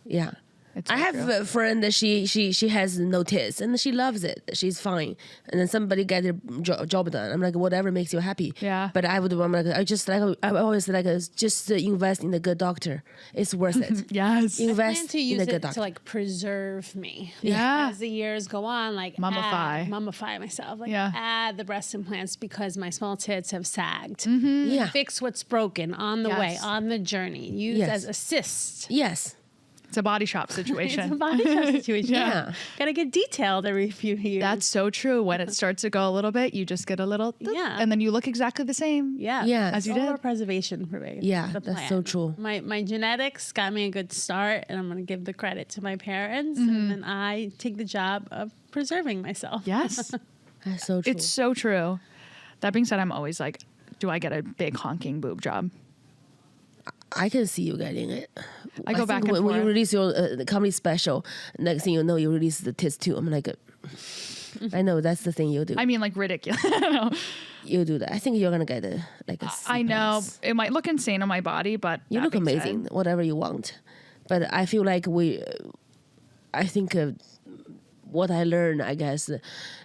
Yeah. It's I so have true. a friend that she has no tits and she loves it. She's fine. And then somebody get their job done. I'm like, whatever makes you happy. Yeah. But I always like just invest in a good doctor. It's worth it. Yes. I plan Invest to in use a it good to doctor. like preserve me. Yeah. As the years go on, like mummify myself. Like Yeah. add the breast implants because my small tits have sagged. Yeah. Fix what's broken on the way, Yes. on the journey. Use Yes. as assist. Yes. It's a body shop It's a situation. body shop situation. Yeah. Gotta get detailed every few years. That's so true. When it starts to go a little bit, you just get a little, Yeah. and then you look exactly the same. yeah. Yeah. As you Solar did. preservation for me. Yeah, The that's plan. so true. My genetics got me a good start, and I'm gonna give the credit to my parents, Mm-hmm. and then I take the job of preserving myself. Yes. That's so true. It's so true. That being said, I'm always like, do I get a big honking boob job? I can see you getting it. I go back think and when you forth. release your comedy special, next thing you know, you release the tits too. I'm like, I know that's the thing you do. I mean, like ridiculous. I don't know. You do that. I think you're gonna get a I know C+. it might look insane on my body, but You that look being amazing, said- whatever you want. But I feel like I think what I learned, I guess,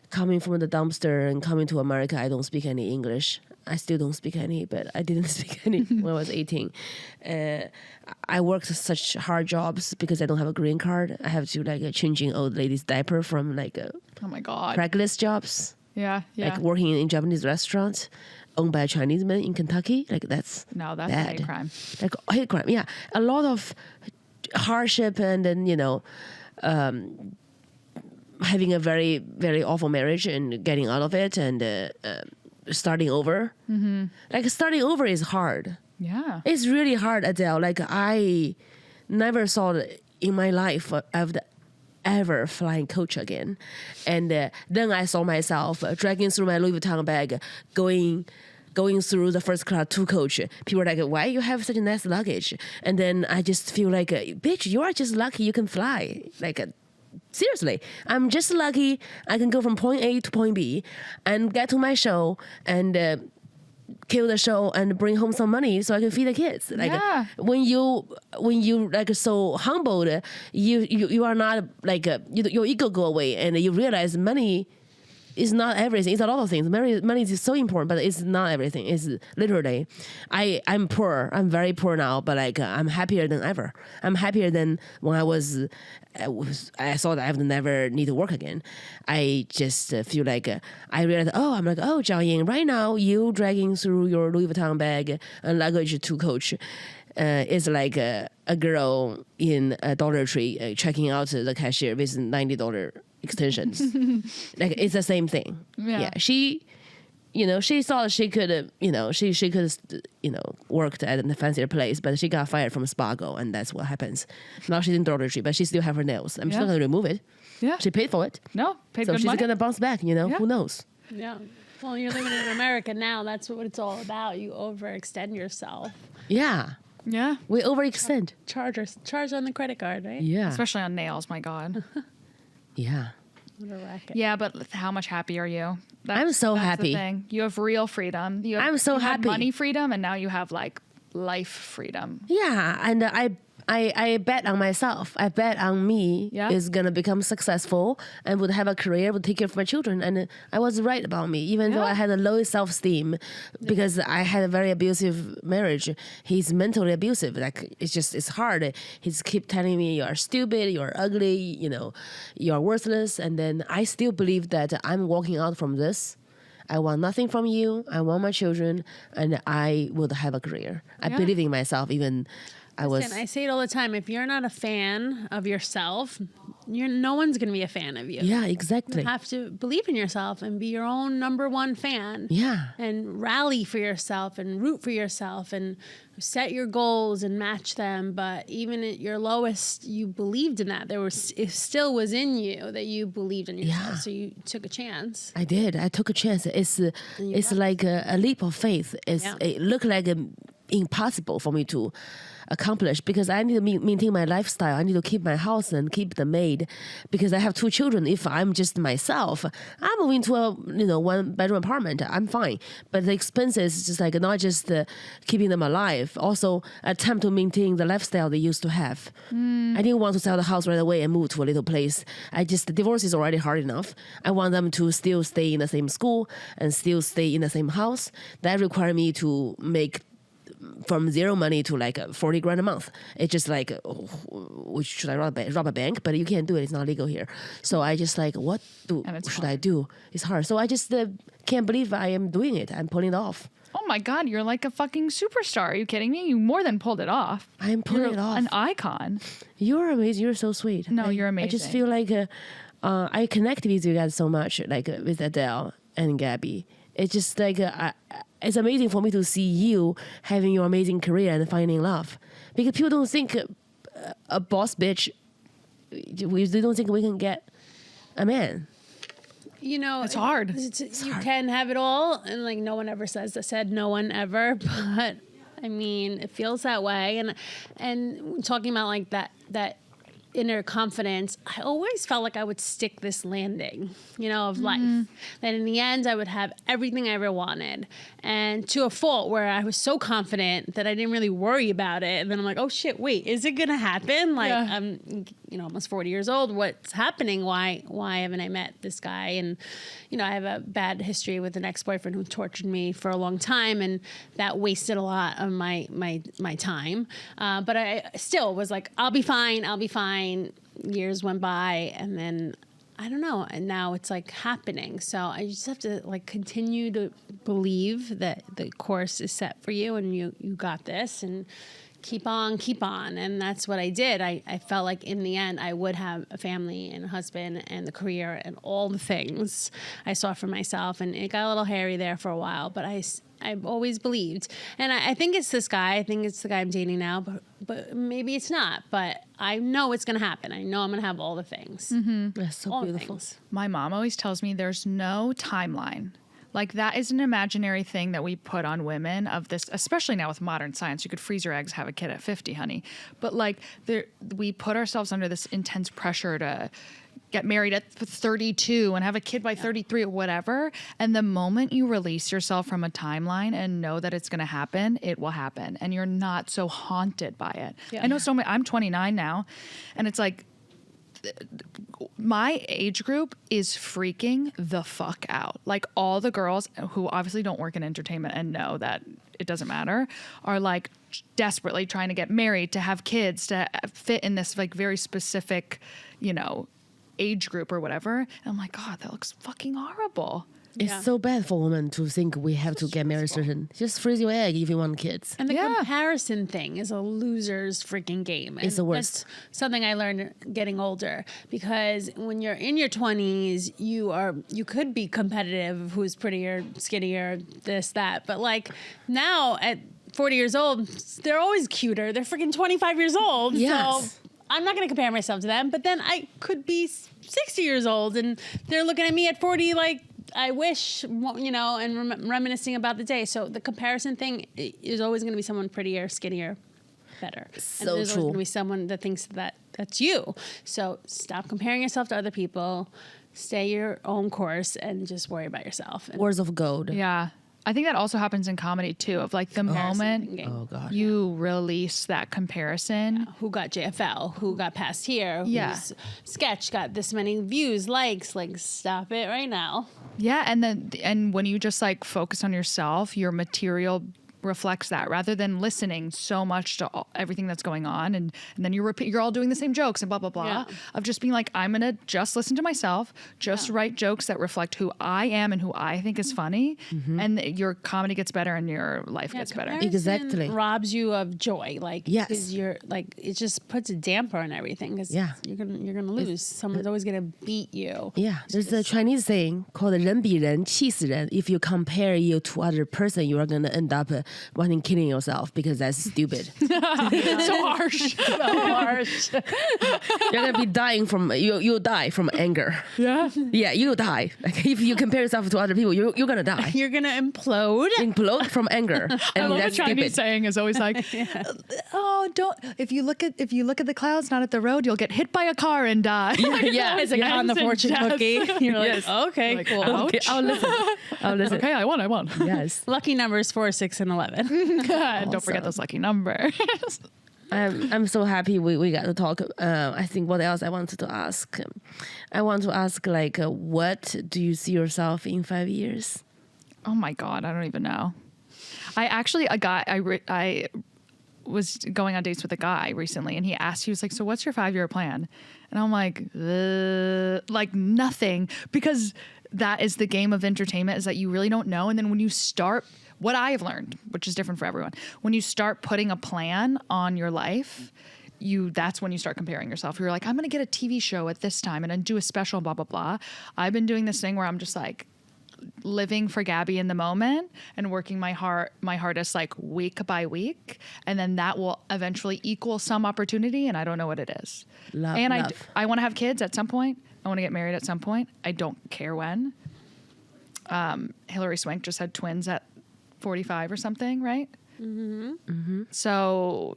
coming from the dumpster and coming to America, I don't speak any English. I still don't speak any, but I didn't speak any when I was 18. I worked such hard jobs because I don't have a green card. I have to changing old ladies' diaper from Oh my god. Craigslist jobs. Yeah. Like working in Japanese restaurants owned by a Chinese man in Kentucky. Like that's No, that's a bad. hate crime. Like hate crime. Yeah, a lot of hardship and then having a very very awful marriage and getting out of it and starting over. Mm-hmm. Like starting over is hard. Yeah. It's really hard, Adele. Like I never thought in my life I would ever flying coach again, and then I saw myself dragging through my Louis Vuitton bag, going through the first class to coach. People are like, why you have such a nice luggage? And then I just feel like, bitch, you are just lucky you can fly. Seriously, I'm just lucky I can go from point A to point B and get to my show and kill the show and bring home some money so I can feed the kids. Yeah. When you so humbled, you are not your ego go away and you realize money is not everything. It's a lot of things. Money is so important, but it's not everything. It's literally, I'm poor. I'm very poor now, but I'm happier than ever. I'm happier than when I thought I would never need to work again. I just feel like I realized, Jiaoying, right now you dragging through your Louis Vuitton bag and luggage to coach is like a girl in a Dollar Tree checking out the cashier with $90 extensions. It's the same thing. Yeah. She thought she could, she could, worked at a fancier place, but she got fired from Spargo, and that's what happens. Now she's in Dollar Tree, but she still have her nails. I'm still Yeah. going to remove it. Yeah. She paid for it. No, paid So good she's money. going to bounce back, who knows? Yeah. Well, you're living in America now. That's what it's all about. You overextend yourself. Yeah. Yeah. We overextend. Charge on the credit card, right? Yeah. Especially on nails, my God. Yeah. What a racket. Yeah, but how much happy are you? I'm so that's happy. The thing. You have real freedom. I'm so you had happy. money freedom, and now you have life freedom. Yeah, and I bet on myself. I bet on me Yeah. is gonna become successful and would have a career, would take care of my children. And I was right about me, even though Yeah. I had a low self-esteem because I had a very abusive marriage. He's mentally abusive. It's hard. He's keep telling me you are stupid, you are ugly, you are worthless. And then I still believe that I'm walking out from this. I want nothing from you. I want my children, and I would have a career. I Yeah. believe in myself, even. Listen, I say it all the time. If you're not a fan of yourself, no one's going to be a fan of you. Yeah, exactly. You have to believe in yourself and be your own number one fan. Yeah. And rally for yourself and root for yourself and set your goals and match them. But even at your lowest, you believed in that. It still was in you that you believed in yourself. Yeah. So you took a chance. I did. I took a chance. It's like a leap of faith. It looked like impossible for me to accomplish because I need to maintain my lifestyle. I need to keep my house and keep the maid because I have 2 children. If I'm just myself, I'm moving to a 1-bedroom apartment. I'm fine. But the expenses is just not just keeping them alive, also attempt to maintain the lifestyle they used to have. I didn't want to sell the house right away and move to a little place. The divorce is already hard enough. I want them to still stay in the same school and still stay in the same house. That requires me to make from zero money to $40,000 a month. It's just which should I rob a bank? But you can't do it. It's not legal here. So I just what should I do? It's hard. So I just can't believe I am doing it. I'm pulling it off. Oh my God, you're like a fucking superstar. Are you kidding me? You more than pulled it off. I'm pulling it off. An icon. You're amazing. You're so sweet. No, you're amazing. I just feel I connect with you guys so much, with Adele and Gabby. It's just it's amazing for me to see you having your amazing career and finding love. Because people don't think a boss bitch, they don't think we can get a man. You know, It's hard. You can have it all, and like no one ever said no one ever, but I mean, it feels that way. And talking about like that inner confidence, I always felt like I would stick this landing, of life. That in the end, I would have everything I ever wanted. And to a fault where I was so confident that I didn't really worry about it. And then I'm like, oh shit, wait, is it going to happen? Like, I'm, almost 40 years old. What's happening? Why haven't I met this guy? And, I have a bad history with an ex-boyfriend who tortured me for a long time. And that wasted a lot of my time. But I still was like, I'll be fine. Years went by, and then I don't know, and now it's like happening. So I just have to like continue to believe that the course is set for you, and you got this, and keep on. And that's what I did. I felt like in the end I would have a family and a husband and the career and all the things I saw for myself. And it got a little hairy there for a while, but I've always believed. And I think it's this guy. I think it's the guy I'm dating now, but maybe it's not. But I know it's going to happen. I know I'm going to have all the things. That's so all beautiful. Things. My mom always tells me there's no timeline. Like that is an imaginary thing that we put on women of this, especially now with modern science. You could freeze your eggs, have a kid at 50, honey. But like we put ourselves under this intense pressure to get married at 32 and have a kid by 33 or whatever. And the moment you release yourself from a timeline and know that it's going to happen, it will happen. And you're not so haunted by it. Yeah. I know so many, I'm 29 now, and it's like, my age group is freaking the fuck out. Like all the girls who obviously don't work in entertainment and know that it doesn't matter are like desperately trying to get married, to have kids, to fit in this like very specific, age group or whatever. And I'm like, God, that looks fucking horrible. It's so bad for women to think we have to get married certain. Just freeze your egg if you want kids. And the comparison thing is a loser's freaking game. And it's the worst. That's something I learned getting older, because when you're in your 20s, you could be competitive, who's prettier, skinnier, this, that. But like now at 40 years old, they're always cuter. They're freaking 25 years old. Yes. So I'm not going to compare myself to them. But then I could be 60 years old and they're looking at me at 40 like, I wish, and reminiscing about the day. So the comparison thing is always going to be someone prettier, skinnier, better. So and there's always true. going to be someone that thinks that's you. So stop comparing yourself to other people. Stay your own course and just worry about yourself. And Words of gold. Yeah. I think that also happens in comedy too, of like the moment Oh, God. you release that comparison. who got JFL, who got passed here, whose sketch got this many views, likes, like stop it right now. Yeah, and when you just like focus on yourself, your material reflects that, rather than listening so much to everything that's going on, and then you're all doing the same jokes and blah blah blah. Yeah. Of just being like, I'm gonna just listen to myself, just write jokes that reflect who I am and who I think is funny, and your comedy gets better and your life gets better. Comparison Exactly. robs you of joy, like Yes. because you're like it just puts a damper on everything, because you're gonna lose. Someone's always gonna beat you. Yeah, there's a Chinese saying called 人比人气死人. If you compare you to other person, you are going to end up wanting killing yourself because that's stupid. So harsh. You're going to be dying from, you'll die from anger. Yeah. Yeah, you'll die. Like if you compare yourself to other people, you're going to die. You're gonna implode. Implode from anger. I love that's the Chinese stupid. saying is always like, "Oh, don't if you look at the clouds, not at the road, you'll get hit by a car and die." Yeah, It's like on the fortune cookie. You're like, Yes. okay, Like, cool. ouch. Okay, I'll listen. Okay, I won. Yes. Lucky numbers 4, 6, and 11. Don't forget those lucky numbers. I'm so happy we got to talk. I think what else I wanted to ask? I want to ask like, what do you see yourself in 5 years? Oh my God, I don't even know. I was going on dates with a guy recently, and he was like, "So what's your 5-year plan?" And I'm like nothing, because that is the game of entertainment, is that you really don't know. And then when you start, what I have learned, which is different for everyone, when you start putting a plan on your life, that's when you start comparing yourself. You're like, I'm going to get a TV show at this time and then do a special, blah, blah, blah. I've been doing this thing where I'm just like living for Gabby in the moment and working my hardest like week by week. And then that will eventually equal some opportunity. And I don't know what it is. Love. I want to have kids at some point. I want to get married at some point. I don't care when. Hillary Swank just had twins at 45 or something, right? So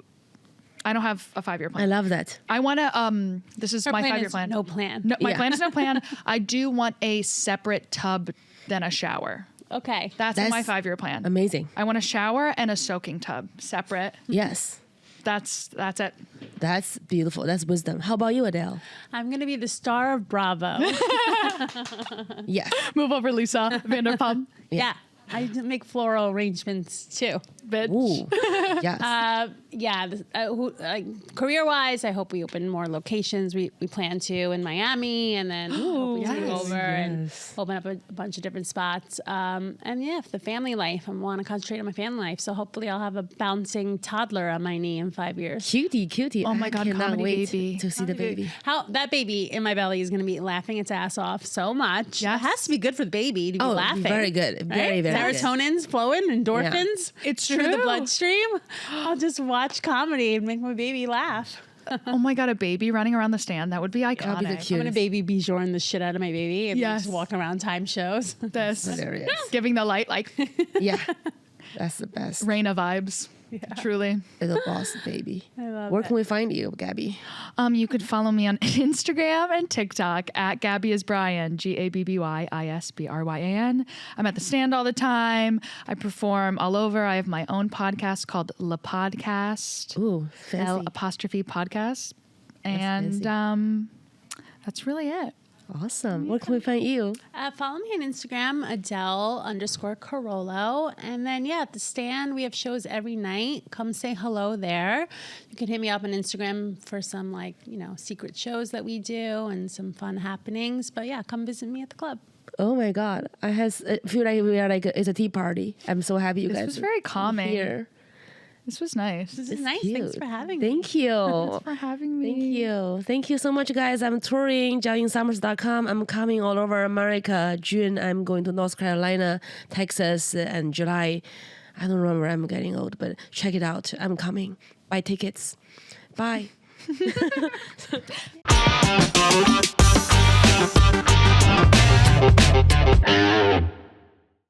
I don't have a 5-year plan. I love that. I want to, this is Her my plan 5-year is plan. no plan. No, my Yeah. plan is no plan. I do want a separate tub than a shower. Okay. That's my 5-year plan. Amazing. I want a shower and a soaking tub separate. Yes. That's it. That's beautiful. That's wisdom. How about you, Adele? I'm going to be the star of Bravo. Yes. Move over, Lisa Vanderpump. Yeah. I make floral arrangements too. Bitch. Ooh. Yes. Career-wise, I hope we open more locations. We plan to in Miami, and then hope we take over and open up a bunch of different spots. And yeah, for the family life, I want to concentrate on my family life. So hopefully, I'll have a bouncing toddler on my knee in 5 years. Cutie. Oh my God, I cannot comedy wait baby. to see the baby. How that baby in my belly is going to be laughing its ass off so much. Yes. It has to be good for the baby to be laughing. Very good. Very, Right? very good. Serotonin's flowing, endorphins. It's through the true. bloodstream. I'll just watch comedy and make my baby laugh. Oh my God, a baby running around the stand. That would be iconic. That'd be the I'm cutest. gonna baby Bijourn the shit out of my baby and Yes. just walk around time shows. This. Hilarious. Giving the light like Yeah. That's the best. Raina vibes. Truly. Little boss baby. love Where it. can we find you, Gabby? You could follow me on Instagram and TikTok at Gabby is Brian, GABBYISBRYAN. I'm at the stand all the time. I perform all over. I have my own podcast called La Podcast. Ooh, fancy. L' podcast. And that's really it. Awesome. Where can we find you? Follow me on Instagram, Adele_Carollo. And then, at the stand, we have shows every night. Come say hello there. You can hit me up on Instagram for some, secret shows that we do and some fun happenings. But, come visit me at the club. Oh my God. I feel like we are it's a tea party. I'm so happy you This guys was are very calming. here. This was nice. This is nice. Cute. Thanks for having me. Thank you. For having me. Thank you. Thank you so much, guys. I'm touring JiaoyingSummers.com. I'm coming all over America. June, I'm going to North Carolina, Texas, and July. I don't remember. I'm getting old, but check it out. I'm coming. Buy tickets. Bye.